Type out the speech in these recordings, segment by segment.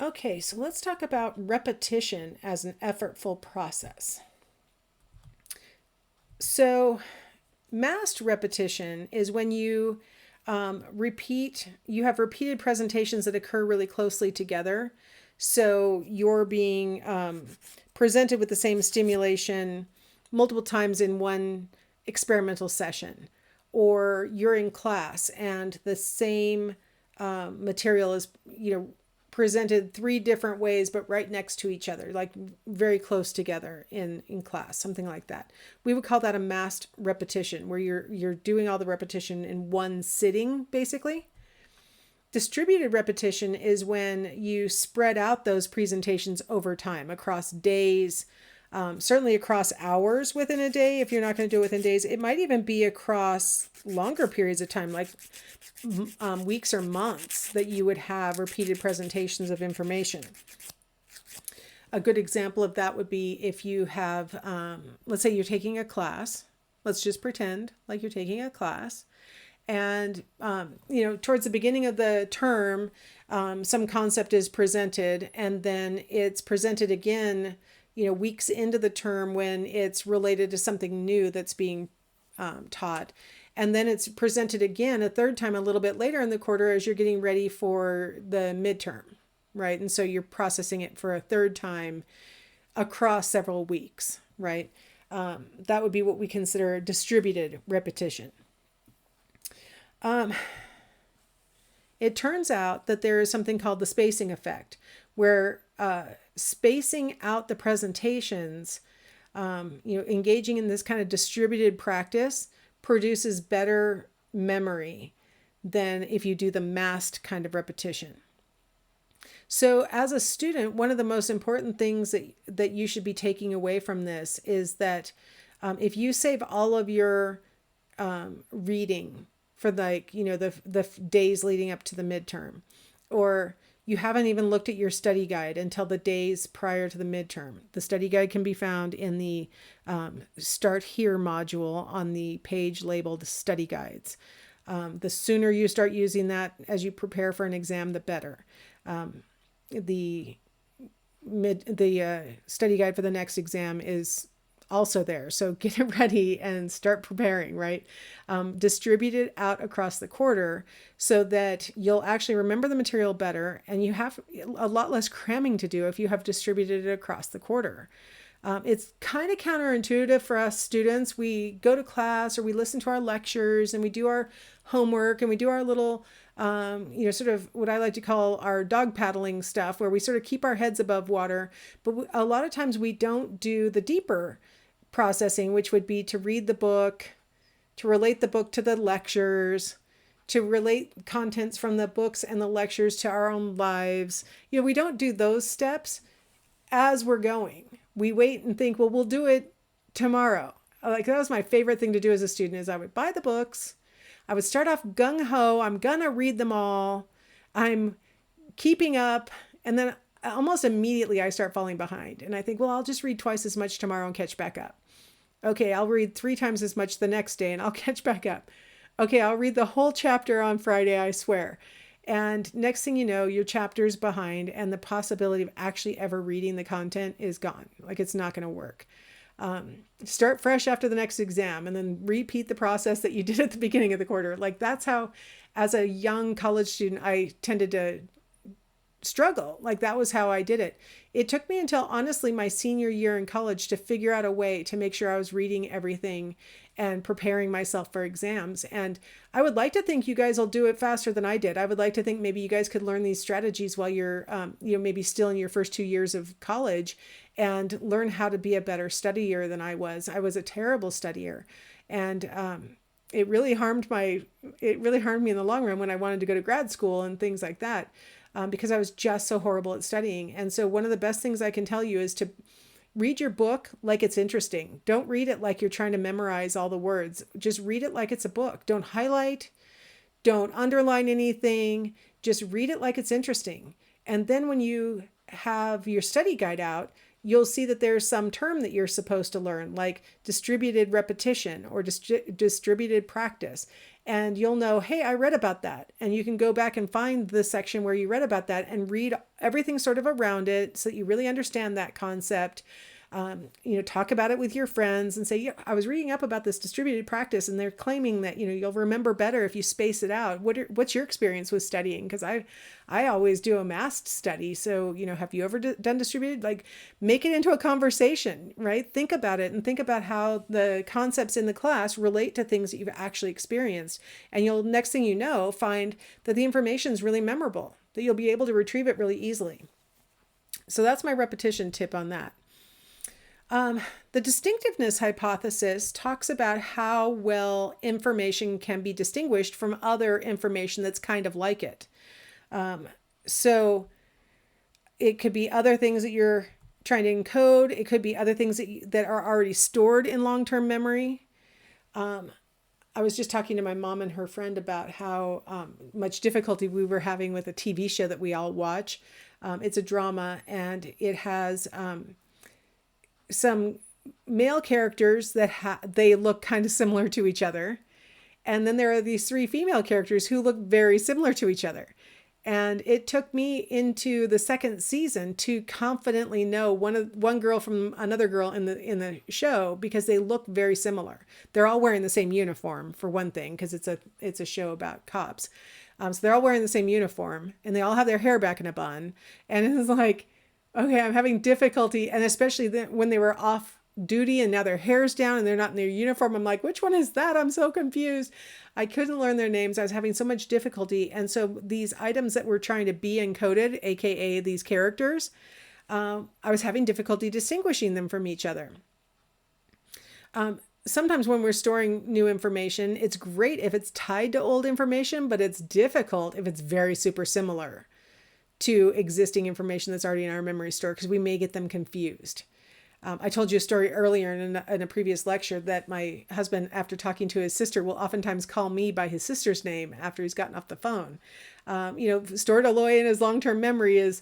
Okay, so let's talk about repetition as an effortful process. So, massed repetition is when you have repeated presentations that occur really closely together. So, you're being presented with the same stimulation multiple times in one experimental session, or you're in class and the same material is, presented three different ways, but right next to each other, like very close together in class, something like that. We would call that a massed repetition, where you're doing all the repetition in one sitting, basically. Distributed repetition is when you spread out those presentations over time across days, certainly across hours within a day. If you're not going to do it within days, it might even be across longer periods of time, like weeks or months, that you would have repeated presentations of information. A good example of that would be if you have, let's say you're taking a class. Let's just pretend like you're taking a class. And, towards the beginning of the term, some concept is presented, and then it's presented again, weeks into the term when it's related to something new that's being taught. And then it's presented again a third time a little bit later in the quarter as you're getting ready for the midterm, right? And so you're processing it for a third time across several weeks, right? That would be what we consider distributed repetition. It turns out that there is something called the spacing effect, where spacing out the presentations, engaging in this kind of distributed practice produces better memory than if you do the massed kind of repetition. So as a student, one of the most important things that you should be taking away from this is that if you save all of your reading for the days leading up to the midterm, or you haven't even looked at your study guide until the days prior to the midterm. The study guide can be found in the Start Here module on the page labeled Study Guides. The sooner you start using that as you prepare for an exam, the better. The study guide for the next exam is also there. So get it ready and start preparing, right? Distribute it out across the quarter so that you'll actually remember the material better, and you have a lot less cramming to do if you have distributed it across the quarter. It's kind of counterintuitive for us students. We go to class or we listen to our lectures and we do our homework and we do our little, sort of what I like to call our dog paddling stuff, where we sort of keep our heads above water. But a lot of times we don't do the deeper processing, which would be to read the book, to relate the book to the lectures, to relate contents from the books and the lectures to our own lives. We don't do those steps as we're going. We wait and think, well, we'll do it tomorrow. Like, that was my favorite thing to do as a student, is I would buy the books. I would start off gung-ho. I'm going to read them all. I'm keeping up. And then almost immediately I start falling behind. And I think, well, I'll just read twice as much tomorrow and catch back up. Okay, I'll read 3 times as much the next day and I'll catch back up. Okay, I'll read the whole chapter on Friday, I swear. And next thing you know, your chapter's behind and the possibility of actually ever reading the content is gone. Like, it's not going to work. Start fresh after the next exam and then repeat the process that you did at the beginning of the quarter. Like, that's how, as a young college student, I tended to struggle. Like, that was how I did it. It took me until honestly my senior year in college to figure out a way to make sure I was reading everything and preparing myself for exams. And I would like to think you guys will do it faster than I did. I would like to think maybe you guys could learn these strategies while you're, maybe still in your first 2 years of college, and learn how to be a better studier than I was. I was a terrible studier, and it really harmed me in the long run when I wanted to go to grad school and things like that. Because I was just so horrible at studying. And so one of the best things I can tell you is to read your book like it's interesting. Don't read it like you're trying to memorize all the words. Just read it like it's a book. Don't highlight, don't underline anything. Just read it like it's interesting. And then when you have your study guide out, you'll see that there's some term that you're supposed to learn, like distributed repetition or distributed practice. And you'll know, hey, I read about that. And you can go back and find the section where you read about that and read everything sort of around it so that you really understand that concept. Talk about it with your friends and say, yeah, I was reading up about this distributed practice and they're claiming that, you'll remember better if you space it out. What's your experience with studying? Because I always do a masked study. So, have you ever done distributed? Like, make it into a conversation, right? Think about it and think about how the concepts in the class relate to things that you've actually experienced. And you'll, next thing you know, find that the information is really memorable, that you'll be able to retrieve it really easily. So that's my repetition tip on that. The distinctiveness hypothesis talks about how well information can be distinguished from other information that's kind of like it. So it could be other things that you're trying to encode. It could be other things that are already stored in long-term memory. I was just talking to my mom and her friend about how much difficulty we were having with a TV show that we all watch. It's a drama, and it has some male characters that they look kind of similar to each other. And then there are these 3 female characters who look very similar to each other. And it took me into the 2nd season to confidently know one girl from another girl in the show, because they look very similar. They're all wearing the same uniform, for one thing, because it's a show about cops. So they're all wearing the same uniform, and they all have their hair back in a bun. And it's like, okay, I'm having difficulty. And especially when they were off duty and now their hair's down and they're not in their uniform, I'm like, which one is that? I'm so confused. I couldn't learn their names. I was having so much difficulty. And so these items that were trying to be encoded, AKA these characters, I was having difficulty distinguishing them from each other. Sometimes when we're storing new information, it's great if it's tied to old information, but it's difficult if it's very super similar to existing information that's already in our memory store, because we may get them confused. I told you a story earlier in a previous lecture that my husband, after talking to his sister, will oftentimes call me by his sister's name after he's gotten off the phone. Stored Aloy in his long-term memory is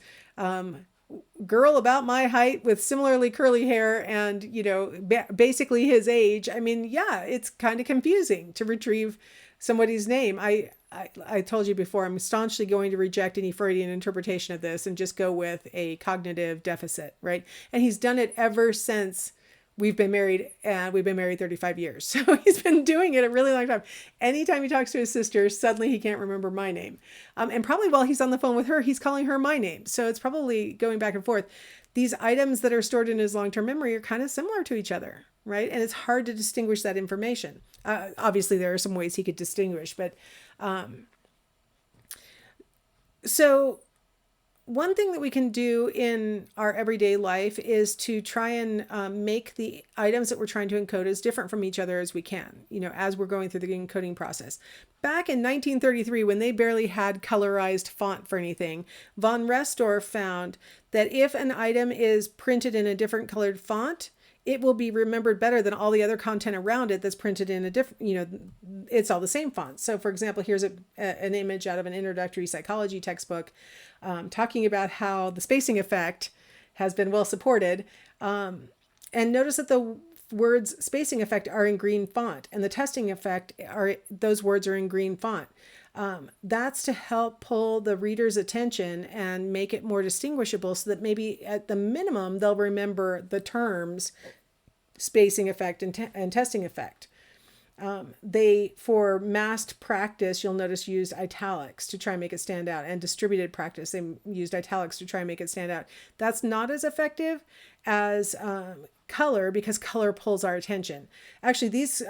girl about my height with similarly curly hair and, basically his age. I mean, yeah, it's kind of confusing to retrieve somebody's name. I told you before, I'm staunchly going to reject any Freudian interpretation of this and just go with a cognitive deficit, right? And he's done it ever since we've been married, and we've been married 35 years. So he's been doing it a really long time. Anytime he talks to his sister, suddenly he can't remember my name. And probably while he's on the phone with her, he's calling her my name. So it's probably going back and forth. These items that are stored in his long-term memory are kind of similar to each other, right? And it's hard to distinguish that information. Obviously, there are some ways he could distinguish, but so one thing that we can do in our everyday life is to try and make the items that we're trying to encode as different from each other as we can, as we're going through the encoding process. Back in 1933, when they barely had colorized font for anything, von Restorff found that if an item is printed in a different colored font, it will be remembered better than all the other content around it that's printed in a different, it's all the same font. So for example, here's an image out of an introductory psychology textbook talking about how the spacing effect has been well supported. And notice that the words spacing effect are in green font, and the testing effect those words are in green font. That's to help pull the reader's attention and make it more distinguishable, so that maybe at the minimum they'll remember the terms spacing effect and testing effect. They, for massed practice, you'll notice used italics to try and make it stand out, and distributed practice, they used italics to try and make it stand out. That's not as effective as color, because color pulls our attention. Actually, these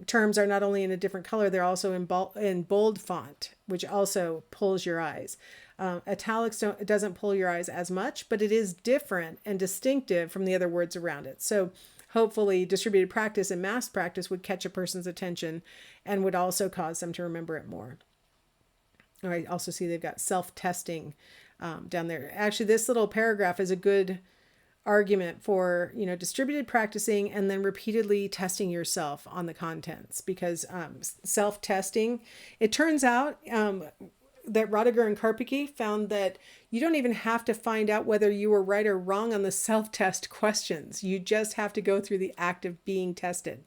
terms are not only in a different color, they're also in bold font, which also pulls your eyes. Italics doesn't pull your eyes as much, but it is different and distinctive from the other words around it. So hopefully distributed practice and mass practice would catch a person's attention and would also cause them to remember it more. All right, also see they've got self-testing down there. Actually, this little paragraph is a good argument for, distributed practicing and then repeatedly testing yourself on the contents, because self-testing, it turns out that Rodiger and Karpicke found that you don't even have to find out whether you were right or wrong on the self-test questions. You just have to go through the act of being tested.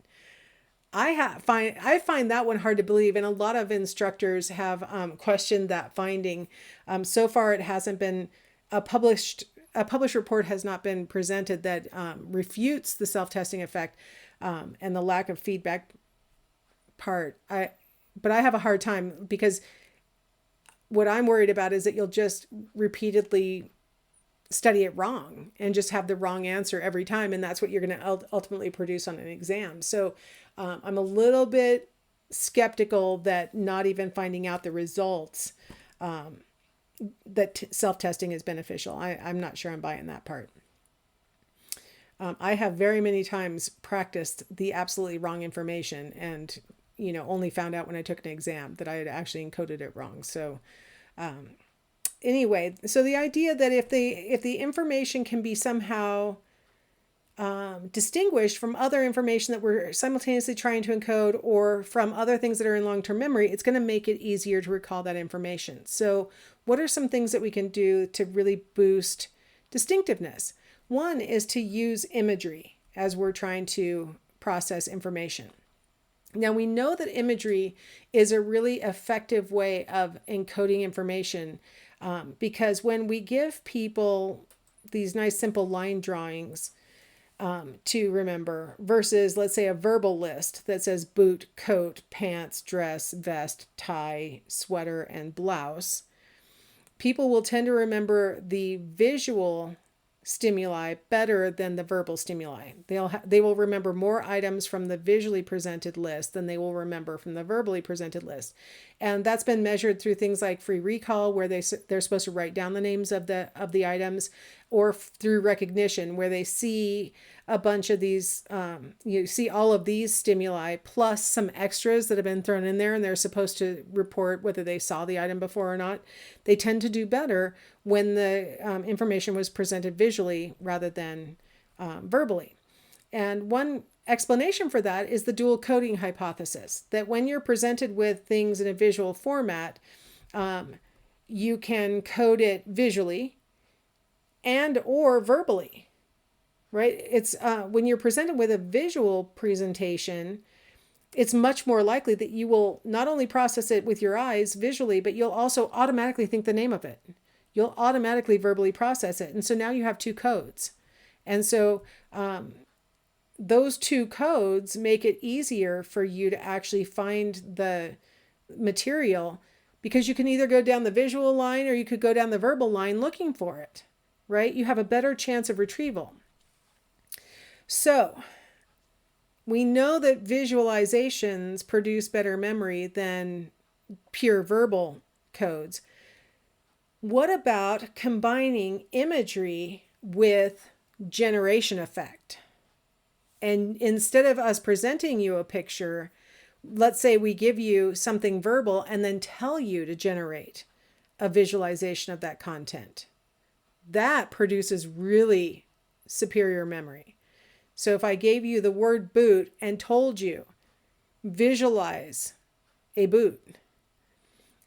I find that one hard to believe, and a lot of instructors have questioned that finding. So far, it hasn't been a published report has not been presented that refutes the self-testing effect and the lack of feedback part. But I have a hard time, because what I'm worried about is that you'll just repeatedly study it wrong and just have the wrong answer every time, and that's what you're going to ultimately produce on an exam. So I'm a little bit skeptical that not even finding out the results, that self-testing is beneficial. I'm not sure I'm buying that part. I have very many times practiced the absolutely wrong information, and only found out when I took an exam that I had actually encoded it wrong. So anyway, so the idea that if the information can be somehow distinguished from other information that we're simultaneously trying to encode, or from other things that are in long-term memory, it's going to make it easier to recall that information. So what are some things that we can do to really boost distinctiveness? One is to use imagery as we're trying to process information. Now, we know that imagery is a really effective way of encoding information, because when we give people these nice simple line drawings to remember, versus, let's say, a verbal list that says boot, coat, pants, dress, vest, tie, sweater, and blouse, people will tend to remember the visual stimuli better than the verbal stimuli. They will remember more items from the visually presented list than they will remember from the verbally presented list. And that's been measured through things like free recall, where they're supposed to write down the names of the items, or through recognition, where they see a bunch of these, you see all of these stimuli plus some extras that have been thrown in there, and they're supposed to report whether they saw the item before or not. They tend to do better when the information was presented visually rather than verbally. And one explanation for that is the dual coding hypothesis, that when you're presented with things in a visual format, you can code it visually and or verbally, right? It's when you're presented with a visual presentation, it's much more likely that you will not only process it with your eyes visually, but you'll also automatically think the name of it. You'll automatically verbally process it. And so now you have two codes. And so those two codes make it easier for you to actually find the material, because you can either go down the visual line or you could go down the verbal line looking for it, right? You have a better chance of retrieval. So we know that visualizations produce better memory than pure verbal codes. What about combining imagery with generation effect? And instead of us presenting you a picture, let's say we give you something verbal and then tell you to generate a visualization of that content. That produces really superior memory. So if I gave you the word boot and told you, visualize a boot.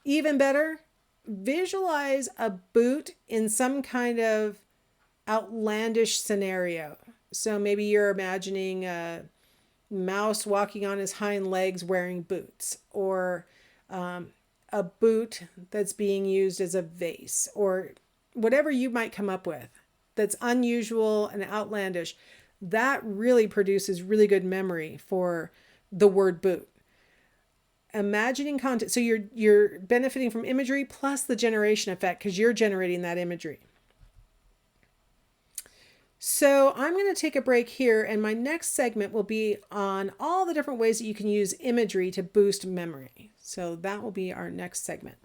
Even better, visualize a boot in some kind of outlandish scenario. So maybe you're imagining a mouse walking on his hind legs wearing boots, or a boot that's being used as a vase, or whatever you might come up with that's unusual and outlandish. That really produces really good memory for the word boot. Imagining content. So you're benefiting from imagery plus the generation effect, because you're generating that imagery. So I'm going to take a break here, and my next segment will be on all the different ways that you can use imagery to boost memory. So that will be our next segment.